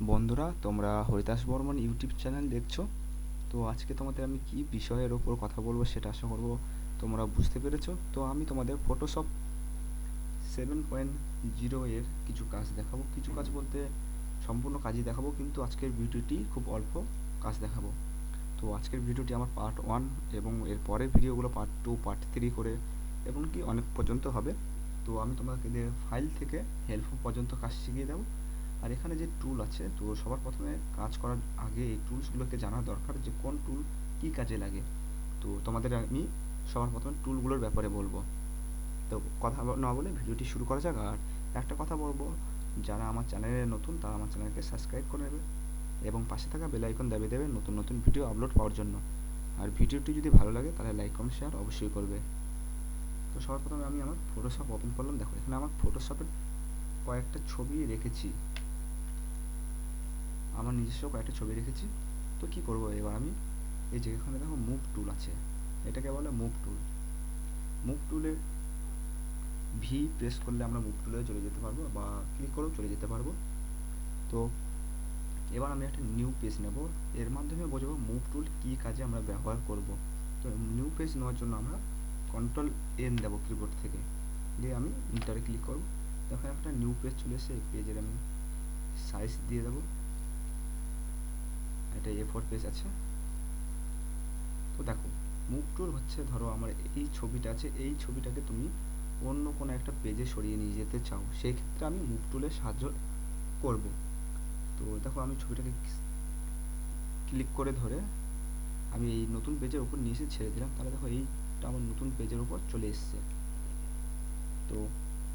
বন্ধুরা, তোমরা হরিদাসবর্মন YouTube channel দেখছো। তো আজকে তোমাদের আমি কি বিষয়ের ওপর কথা বলবো সেটা আশা করবো তোমরা বুঝতে পেরেছো। তো আমি তোমাদের ফটোশপ 7.0 এর কিছু কাজ দেখাবো। কিছু কাজ বলতে সম্পূর্ণ কাজই দেখাবো, কিন্তু আজকের ভিডিওটি খুব অল্প কাজ দেখাবো। তো আজকের ভিডিওটি আমার পার্ট 1 এবং এর পরের ভিডিওগুলো পার্ট 2, পার্ট 3 করে এমনকি অনেক পর্যন্ত হবে। তো আমি তোমাকে ফাইল থেকে হেল্প পর্যন্ত কাজ শিখিয়ে দেবো। আর এখানে যে টুল আছে, তো সবার প্রথমে কাজ করার আগে এই টুলসগুলোকে জানা দরকার যে কোন টুল কী কাজে লাগে। তো তোমাদের আমি সবার প্রথমে টুলগুলোর ব্যাপারে বলবো। তো কথা না বলে ভিডিওটি শুরু করা যাক। আর একটা কথা বলবো, যারা আমার চ্যানেলে নতুন তারা আমার চ্যানেলকে সাবস্ক্রাইব করে নেবে এবং পাশে থাকা বেল আইকন দাবিয়ে দেবে নতুন নতুন ভিডিও আপলোড পাওয়ার জন্য। আর ভিডিওটি যদি ভালো লাগে তাহলে লাইক কমেন্ট শেয়ার অবশ্যই করবে। তো সবার প্রথমে আমি আমার ফটোশপ ওপেন করলাম। দেখো, এখানে আমার ফটোশপের কয়েকটা ছবি রেখেছি, আমার নিজস্ব কয়েকটা ছবি রেখেছি। তো কি করব এবার আমি, এই যে এখানে দেখো মুভ টুল আছে, এটাকে বলে মুভ টুল। মুভ টুলে ভি প্রেস করলে আমরা মুভ টুলে চলে যেতে পারবো বা ক্লিক করেও চলে যেতে পারবো। তো এবার আমি একটা নিউ পেজ নেব, এর মাধ্যমে বোঝাবো মুভ টুল কী কাজে আমরা ব্যবহার করব। তো নিউ পেজ নেওয়ার জন্য আমরা কন্ট্রোল এন দেবো কিবোর্ড থেকে, দিয়ে আমি ইন্টারে ক্লিক করব। দেখো একটা নিউ পেজ চলে এসে, এই পেজের আমি সাইজ দিয়ে দেবো, এটা A4 পেজ আছে। তো দেখো, মুভ টুল হচ্ছে, ধরো আমার এই ছবিটা আছে, এই ছবিটাকে তুমি অন্য কোনো একটা পেজে সরিয়ে নিয়ে যেতে চাও, সেই ক্ষেত্রে আমি মুভ টুলের সাহায্য করব। তো দেখো, আমি ছবিটাকে ক্লিক করে ধরে আমি এই নতুন পেজের উপর নিয়ে এসে ছেড়ে দিলাম, তাহলে দেখো এইটা আমার নতুন পেজের উপর চলে এসছে। তো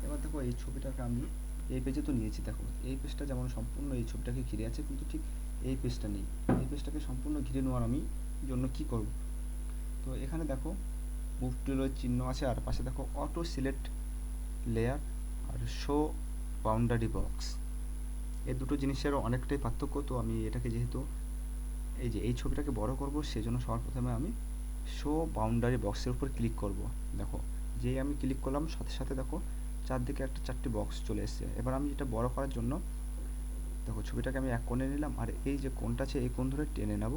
এবার দেখো, এই ছবিটাকে আমি এই পেজে তো নিয়েছি, দেখো এই পেজটা যেমন সম্পূর্ণ এই ছবিটাকে ঘিরে আছে, কিন্তু ঠিক এই পেজটা নেই। এই পেজটাকে সম্পূর্ণ ঘিরে নেওয়ার আমি জন্য কি করব, তো এখানে দেখো মুভ টুলের চিহ্ন আছে, আর পাশে দেখো অটো সিলেক্ট লেয়ার আর শো বাউন্ডারি বক্স, এই দুটো জিনিসেরও অনেকটাই পার্থক্য। তো আমি এটাকে যেহেতু এই যে এই ছবিটাকে বড় করব, সেজন্য সবার প্রথমে আমি শো বাউন্ডারি বক্সের উপর ক্লিক করব। দেখো, যেই আমি ক্লিক করলাম সাথে সাথে দেখো চারদিকে চারটি বক্স চলে এসেছে। এবার আমি এটা বড় করার জন্য দেখো ছবিটাকে আমি এক কোণে নিলাম, আর এই যে কোণটা আছে এই কোণ ধরে টেনে নেব,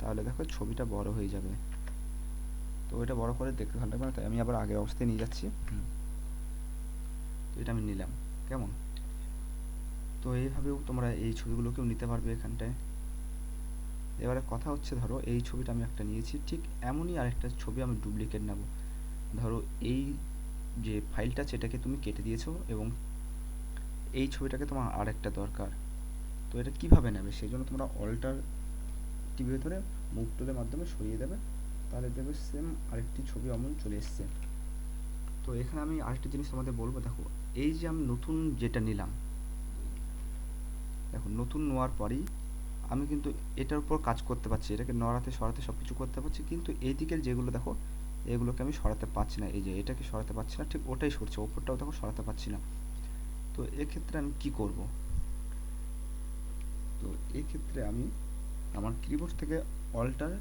তাহলে দেখো ছবিটা বড় হয়ে যাবে। তো এটা বড় করে দেখতে ভালো লাগবে না, তাই আমি আবার আগের অবস্থায় নিয়ে যাচ্ছি। তো এটা আমি নিলাম, কেমন? তো এইভাবেও তোমরা এই ছবিগুলোকেও নিতে পারবে এখানটায়। এবারে কথা হচ্ছে, ধরো এই ছবিটা আমি একটা নিয়েছি, ঠিক এমনই আরেকটা ছবি আমি ডুপ্লিকেট নেব। ধরো এই যে ফাইলটা আছে এটাকে তুমি কেটে দিয়েছো এবং এই ছবিটাকে তোমার আরেকটা দরকার। তো এটা কিভাবে নেবে, সেই জন্য তোমরা অল্টার টিপে ধরে মুভ টুলের মাধ্যমে সরিয়ে দেবে, তাহলে দেখবে সেম আরেকটি ছবি অমন চলে এসছে। তো এখানে আমি আরেকটা জিনিস তোমাদের বলবো, দেখো এই যে আমি নতুন যেটা নিলাম, দেখো নতুন নেওয়ার পরেই আমি কিন্তু এটার উপর কাজ করতে পারছি, এটাকে নড়াতে সরাতে সব কিছু করতে পারছি, কিন্তু এই দিকের যেগুলো দেখো এগুলোকে আমি সরাতে পারছি না। এই যে এটাকে সরাতে পারছি না, ঠিক ওটাই সরছে, ওপরটাও দেখো সরাতে পারছি না। তো এক্ষেত্রে আমি কি করব, তো এক্ষেত্রে আমি আমার কিবোর্ড থেকে অল্টার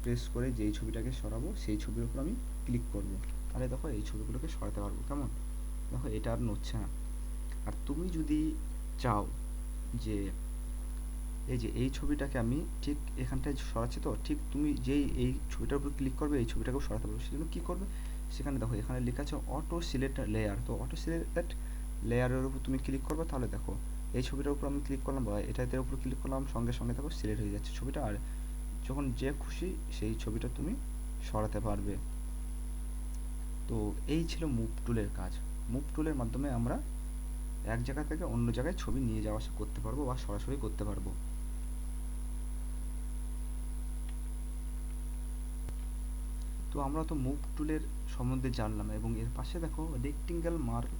প্রেস করে যেই ছবিটাকে সরাবো সেই ছবির উপর আমি ক্লিক করব, তাহলে দেখো এই ছবিগুলোকে সরাতে পারবো। কেমন? দেখো এটা আর নড়ছে না। আর তুমি যদি চাও যে এই যে এই ছবিটাকে আমি ঠিক এখানটায় সরাচ্ছি, তো ঠিক তুমি যেই এই ছবিটার উপর ক্লিক করবে এই ছবিটাকেও সরাতে পারবে। সেজন্য কী করবে, সেখানে দেখো এখানে লেখা আছে অটো সিলেক্ট লেয়ার, তো অটো সিলেক্ট লেয়ারের উপর তুমি ক্লিক করবে, তাহলে দেখো এই ছবিটার উপর আমি ক্লিক করলাম বা এটার উপর ক্লিক করলাম, সঙ্গে সঙ্গে দেখো সিলেক্ট হয়ে যাচ্ছে ছবিটা, আর যখন যে খুশি সেই ছবিটা তুমি সরাতে পারবে। তো এই ছিল মুভ টুলের কাজ। মুভ টুলের মাধ্যমে আমরা এক জায়গা থেকে অন্য জায়গায় ছবি নিয়ে যাওয়া আসা করতে পারবো বা সরাসরি করতে পারবো। তো আমরা তো মুভ টুলের সম্বন্ধে জানলাম, এবং এর পাশে দেখো রেক্টেঙ্গেল মার্ক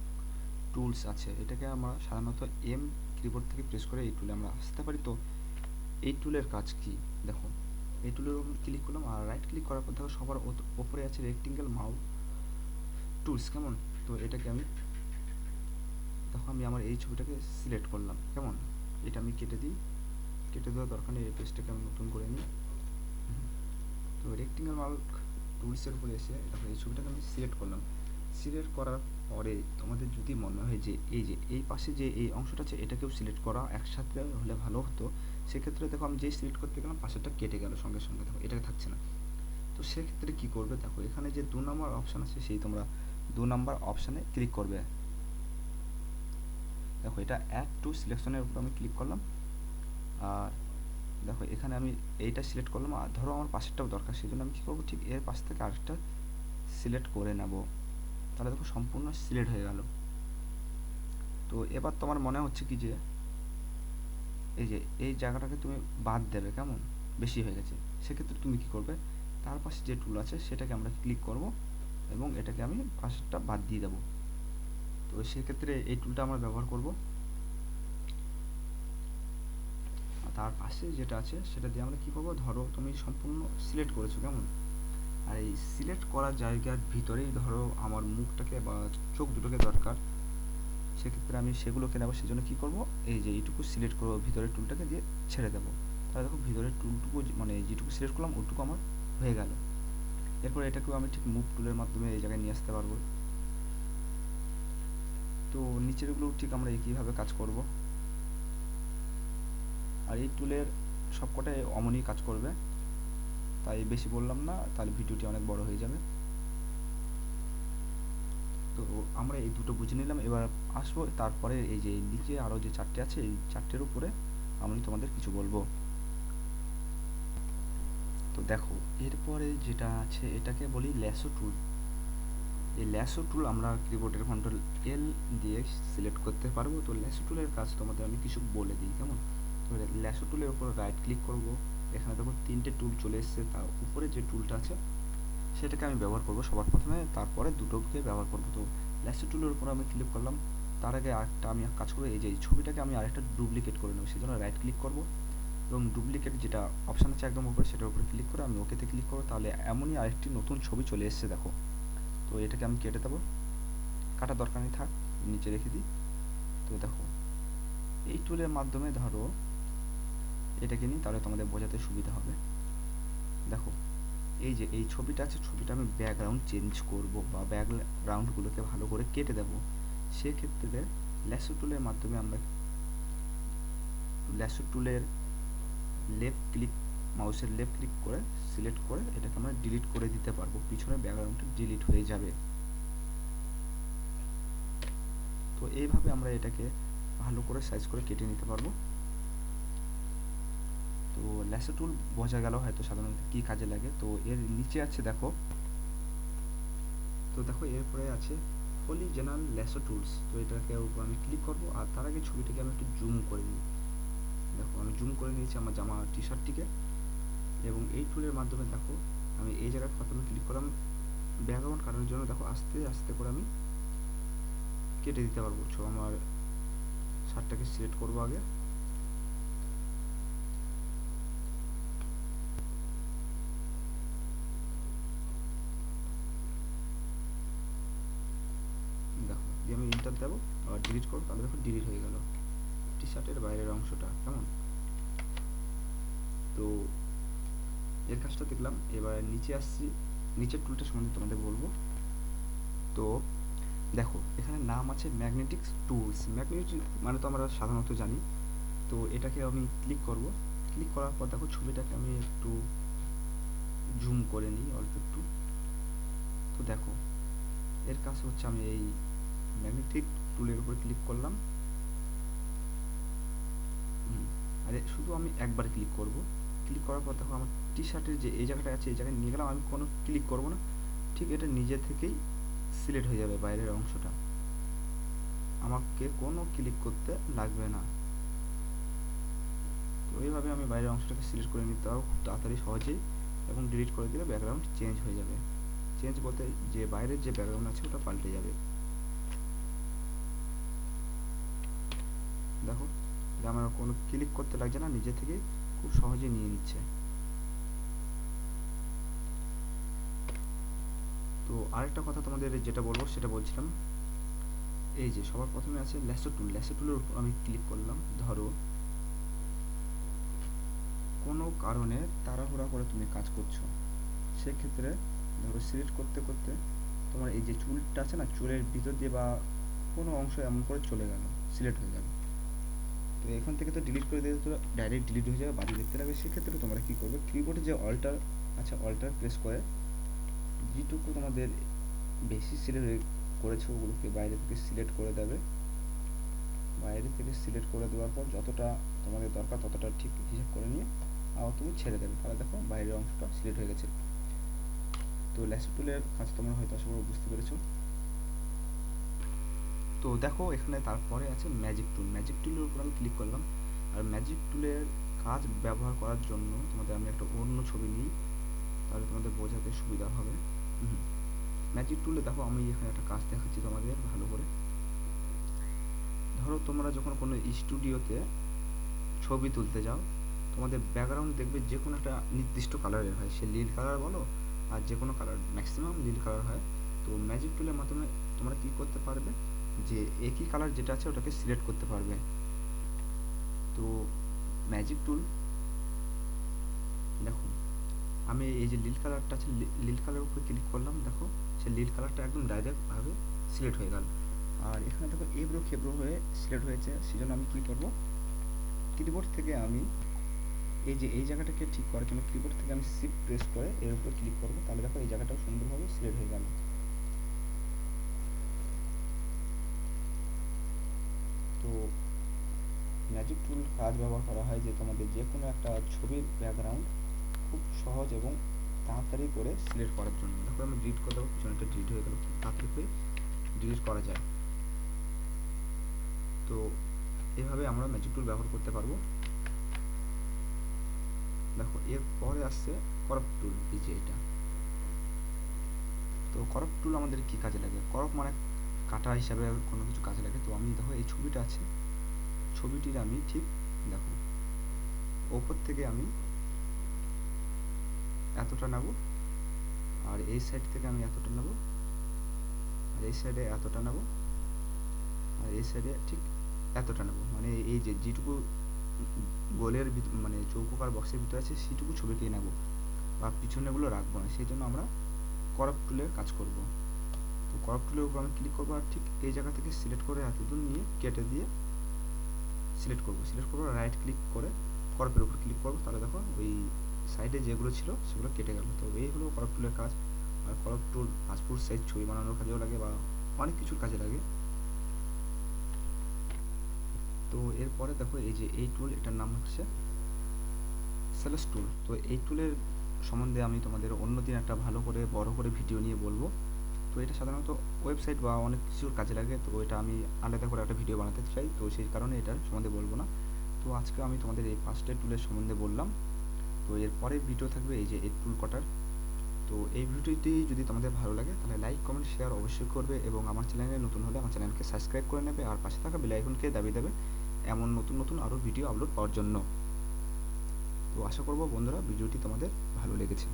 টুলস আছে, এটাকে আমরা সাধারণত এম কিবোর্ড থেকে প্রেস করে এই টুলে আমরা আসতে পারি। তো এই টুলের কাজ কি, দেখো এই টুলের উপর ক্লিক করলাম, আর রাইট ক্লিক করার পর দেখো সবার ওপরে আছে রেক্টেঙ্গেল মাউস টুলস, কেমন? তো এটাকে আমি দেখো আমি আমার এই ছবিটাকে সিলেক্ট করলাম, কেমন? এটা আমি কেটে দিই, কেটে দেওয়ার দরকার নেই, এই পেজটাকে আমি নতুন করে নিই। তো রেক্টেঙ্গেল মার্ক টুলসের উপরে এসে দেখো এই ছবিটাকে আমি সিলেক্ট করলাম। সিলেক্ট করার পরে তোমাদের যদি মনে হয় যে এই পাশে যে এই অংশটা আছে এটাকেও সিলেক্ট করা একসাথে হলে ভালো হতো, সেক্ষেত্রে দেখো আমি যেই সিলেক্ট করতে গেলাম পাশেরটা কেটে গেল সঙ্গে সঙ্গে, দেখো এটা থাকছে না। তো সেক্ষেত্রে কী করবে, দেখো এখানে যে 2 নম্বর অপশান আছে সেই তোমরা 2 নম্বর অপশানে ক্লিক করবে। দেখো এটা অ্যাড টু সিলেকশনের উপর আমি ক্লিক করলাম, আর দেখো এখানে আমি এইটা সিলেক্ট করলাম, আর ধরো আমার পাশেরটাও দরকার, সেই জন্য আমি কী করবো, ঠিক এর পাশ থেকে আরেকটা সিলেক্ট করে নেব। তাহলে দেখো সম্পূর্ণ সিলেক্ট হয়ে গেল। তো এবার তোমার মনে হচ্ছে কি যে এই জায়গাটাকে তুমি বাদ দেবে, কেমন বেশি হয়ে গেছে, সেক্ষেত্রে তুমি কি করবে, তার পাশে যে টুল আছে সেটাকে আমরা ক্লিক করব এবং এটাকে আমি পাশেরটা বাদ দিয়ে দেবো। তো সেক্ষেত্রে এই টুলটা আমরা ব্যবহার করব। তার পাশে যেটা আছে সেটা দিয়ে আমরা কী করবো, ধরো তুমি সম্পূর্ণ সিলেক্ট করেছো, কেমন, আর এই সিলেক্ট করার জায়গার ভিতরেই ধরো আমার মুখটাকে বা চোখ দুটোকে দরকার, সেক্ষেত্রে আমি সেগুলোকে নেবো। সেই জন্য কী করবো, এইটুকু সিলেক্ট করবো, ভিতরের টুলটাকে দিয়ে ছেড়ে দেবো। তাহলে দেখো ভিতরের টুলটুকু মানে যেটুকু সিলেক্ট করলাম ওটুকু আমার হয়ে গেল। এরপর এটাকেও আমি ঠিক মুভ টুলের মাধ্যমে এই জায়গায় নিয়ে আসতে পারবো। তো নিচেরগুলো ঠিক আমরা একইভাবে কাজ করব, আর এই টুলের সবকটাই অমনই কাজ করবে, তাই বেশি বললাম না, তাহলে ভিডিওটি অনেক বড় হয়ে যাবে। তো আমরা এই দুটো বুঝে নিলাম, এবার আসবো তারপরে এই যে নিচে আরও যে 4টে আছে এই 4টের উপরে আমি তোমাদের কিছু বলবো। তো দেখো এরপরে যেটা আছে এটাকে বলি ল্যাসো টুল। এই ল্যাসো টুল আমরা কিবোর্ডের কন্ট্রোল এল দিয়ে সিলেক্ট করতে পারবো। তো ল্যাসো টুলের কাজ তোমাদের আমি কিছু বলে দিই, কেমন। তো ল্যাসো টুলের উপর রাইট ক্লিক করব, এখানে দেখো 3টে টুল চলে এসছে, তার উপরে যে টুলটা আছে সেটাকে আমি ব্যবহার করব সবার প্রথমে, তারপরে দুটোকে ব্যবহার করব। তো ল্যাসো টুলের উপর আমি ক্লিক করলাম, তার আগে আরেকটা আমি কাজ করবো, এই যে এই ছবিটাকে আমি আরেকটা ডুপ্লিকেট করে নেব, সেই জন্য রাইট ক্লিক করব এবং ডুপ্লিকেট যেটা অপশান আছে একদম উপরে সেটার উপরে ক্লিক করে আমি ওকেতে ক্লিক করবো। তাহলে এমনই আরেকটি নতুন ছবি চলে এসছে, দেখো। তো এটাকে আমি কেটে দেবো, কাটার দরকার নেই, থাক, নিচে রেখে দিই। তো দেখো এই টুলের মাধ্যমে ধরো এটাকে নিই, তাহলে তোমাদের বোঝাতে সুবিধা হবে। দেখো এই যে এই ছবিটা আছে, ছবিটা আমি ব্যাকগ্রাউন্ড চেঞ্জ করব বা ব্যাকগ্রাউন্ডগুলোকে ভালো করে কেটে দেবো। সেক্ষেত্রে ল্যাসো টুলের মাধ্যমে আমরা ল্যাসো টুলের লেফট ক্লিক, মাউসের লেফট ক্লিক করে সিলেক্ট করে এটাকে আমরা ডিলিট করে দিতে পারবো, পিছনে ব্যাকগ্রাউন্ডটা ডিলিট হয়ে যাবে। তো এইভাবে আমরা এটাকে ভালো করে সাইজ করে কেটে নিতে পারবো। তো ল্যাসো টুল বোঝা গেল হয়তো সাধারণত কী কাজে লাগে। তো এর নিচে আছে দেখো, তো দেখো এরপরে আছে পলিজেনাল ল্যাসো টুলস। তো এটাকে উপর আমি ক্লিক করব, আর তার আগে ছবিটাকে আমি একটু জুম করে নিই। দেখো আমি জুম করে নিয়েছি আমার জামা টি শার্টটিকে, এবং এই টুলের মাধ্যমে দেখো আমি এই জায়গায় প্রথমে ক্লিক করলাম ব্যাকগ্রাউন্ড কাটানোর জন্য, দেখো আস্তে আস্তে করে আমি কেটে দিতে পারবো। আমার শার্টটাকে সিলেক্ট করবো আগে, দেখো দিয়ে আমি ইন্টার দেবো আর ডিলিট করবো, তাহলে দেখো ডিলিট হয়ে গেল টি শার্টের বাইরের অংশটা, কেমন। তো এর কাজটা দেখলাম, এবার নিচে আসছি, নিচের টুলটা সম্বন্ধে তোমাদের বলবো। তো দেখো এখানে নাম আছে ম্যাগনেটিক টুলস। ম্যাগনেটিক মানে তো আমরা সাধারণত জানি। তো এটাকে আমি ক্লিক করব, ক্লিক করার পর দেখো ছবিটাকে আমি একটু জুম করে নিই অল্প একটু। তো দেখো এর কাজ হচ্ছে আমি এই ম্যাগনেটিক টুলের উপর ক্লিক করলাম, আরে শুধু আমি একবার ক্লিক করব, ক্লিক করার পর দেখো আমার টি শার্টের যে এই জায়গাটা আছে এই জায়গায় নিয়ে গেলাম, আমি কোনো ক্লিক করব না, ঠিক এটা নিজে থেকেই সিলেক্ট হয়ে যাবে বাইরের অংশটা, আমাকে কোনো ক্লিক করতে লাগবে না। তো এইভাবে আমি বাইরের অংশটাকে সিলেক্ট করে নিতে পারবো খুব তাড়াতাড়ি সহজেই, এবং ডিলিট করে দিলে ব্যাকগ্রাউন্ড চেঞ্জ হয়ে যাবে। চেঞ্জ বলতে যে বাইরের যে ব্যাকগ্রাউন্ড আছে ওটা পাল্টে যাবে। দেখো আমার কোনো ক্লিক করতে লাগছে না, নিজে থেকে খুব সহজে নিয়ে নিচ্ছে। তো আরেকটা কথা তোমাদের যেটা বলবো সেটা বলছিলাম, এই যে সবার প্রথমে আছে ল্যাসো টুল। ল্যাসো টুলের উপর আমি ক্লিক করলাম, ধরো কোনো কারণে তাড়াহুড়া করে তুমি কাজ করছো, সেক্ষেত্রে ধরো সিলেক্ট করতে করতে তোমার এই যে চুলটা আছে না, চুলের ভিতর দিয়ে বা কোনো অংশ এমন করে চলে গেল, সিলেক্ট হয়ে গেল। তো এখান থেকে তো ডিলিট করে দিলে তো ডাইরেক্ট ডিলিট হয়ে যাবে, বাজে দেখতে লাগবে। সেক্ষেত্রে তোমরা কী করবে, কিবোর্ডে যে অল্টার আছে, অল্টার প্রেস করে যেটুকু তোমাদের বেশি সিলেক্ট করেছো ওগুলোকে বাইরে থেকে সিলেক্ট করে দেবে। বাইরে থেকে সিলেক্ট করে দেওয়ার পর যতটা তোমাদের দরকার ততটা ঠিক হিসাব করে নিয়ে আবার তুমি ছেড়ে দেবে। তাহলে দেখো বাইরের অংশটা সিলেক্ট হয়ে গেছে। তো ল্যাসো টুলের কাজ তোমরা হয়তো আশা করি বুঝতে পেরেছো। তো দেখো এখানে তারপরে আছে ম্যাজিক টুল। ম্যাজিক টুলের উপর আমি ক্লিক করলাম। আর ম্যাজিক টুলের কাজ ব্যবহার করার জন্য তোমাদের আমি একটা অন্য ছবি নিই, তাহলে তোমাদের বোঝাতে সুবিধা হবে। ম্যাজিক টুলে দেখো আমি এখানে একটা কাজ দেখাচ্ছি তোমাদের ভালো করে। ধরো তোমরা যখন কোনো স্টুডিওতে ছবি তুলতে যাও, তোমাদের ব্যাকগ্রাউন্ড দেখবে যে কোনো একটা নির্দিষ্ট কালারের হয়, সে নীল কালার বলো আর যে কোনো কালার, ম্যাক্সিমাম নীল কালার হয়। তো ম্যাজিক টুলের মাধ্যমে তোমরা কী করতে পারবে, যে একই কালার যেটা আছে ওটাকে সিলেক্ট করতে পারবে। তো ম্যাজিক টুল দেখো, আমি এই যে নীল কালারটা আছে, নীল কালারের উপরে ক্লিক করলাম, দেখো সে নীল কালারটা একদম ডাইরেক্টভাবে সিলেক্ট হয়ে গেল। আর এখানে দেখো এবড়ো খেবড়ো হয়ে সিলেক্ট হয়েছে, সেজন্য আমি কী করবো, কিবোর্ড থেকে আমি এই যে এই জায়গাটাকে ঠিক করার জন্য কিবোর্ড থেকে আমি শিফট প্রেস করে এর উপর ক্লিক করবো। তাহলে দেখো এই জায়গাটাও সুন্দরভাবে সিলেক্ট হয়ে গেল। তো ম্যাজিক টুল কাজ ব্যবহার করা হয় যে তোমাদের যে কোনো একটা ছবির ব্যাকগ্রাউন্ড খুব সহজ এবং তাড়াতাড়ি করে সিলেক্ট করার জন্য। দেখো আমি ডিলিট করে দেবো, পিছনেটা ডিলিট হয়ে গেল, তাড়াতাড়ি করে ডিলিট করা যায়। তো এভাবে আমরা ম্যাজিক টুল ব্যবহার করতে পারবো। দেখো এরপরে আসছে করপ টুল, এই যে এটা। তো করপ টুল আমাদের কি কাজে লাগে, করপ মানে কাটা হিসাবে কোনো কিছু কাজে লাগে। তো আমি দেখো এই ছবিটা আছে, ছবিটির আমি ঠিক দেখো ওপর থেকে আমি এতটা নেব, আর এই সাইড থেকে আমি এতটা নেব, আর এই সাইডে এতটা নেব, আর এই সাইডে ঠিক এতটা নেব। মানে এই যে যেটুকু গোলের মানে চৌকোকার বক্সের ভিতরে আছে সেটুকু ছবিকে নেব, বা পিছনেগুলো রাখবো না। সেই জন্য আমরা করপ টুলের কাজ করব। তো করপ টুলের উপর আমি ক্লিক করবো, আর ঠিক এই জায়গা থেকে সিলেক্ট করে এতদূর নিয়ে কেটে দিয়ে সিলেক্ট করবো। রাইট ক্লিক করে করপের উপর ক্লিক করবো, তাহলে দেখো ওই সাইডে যেগুলো ছিল সেগুলো কেটে গেল। তো এই হলো করপ টুলের কাজ। আর করপ টুল পাসপোর্ট সাইজ ছবি বানানোর কাজেও লাগে, বা অনেক কিছুর কাজে লাগে। তো এরপরে দেখো এই যে এই টুল, এটার নাম হচ্ছে সেলেস টুল। তো এই টুলের সম্বন্ধে আমি তোমাদের অন্য দিন একটা ভালো করে বড় করে ভিডিও নিয়ে বলবো। তো এটা সাধারণত ওয়েবসাইট বা অনেক কিছুর কাজে লাগে। তো এটা আমি আলাদা করে একটা ভিডিও বানাতে চাই, তো সেই কারণে এটার সম্বন্ধে বলবো না। তো আজকে আমি তোমাদের এই 5টা টুলের সম্বন্ধে বললাম। তো এর পরের ভিডিও থাকবে এই যে এই টুল কটার। তো এই ভিডিওটি যদি তোমাদের ভালো লাগে তাহলে লাইক কমেন্ট শেয়ার অবশ্যই করবে, এবং আমার চ্যানেলে নতুন হলে আমার চ্যানেলকে সাবস্ক্রাইব করে নেবে, আর পাশে থাকা বেল আইকনকে দাবিয়ে দেবে এমন নতুন নতুন আরও ভিডিও আপলোড পাওয়ার জন্য। তো আশা করব বন্ধুরা ভিডিওটি তোমাদের ভালো লেগেছে।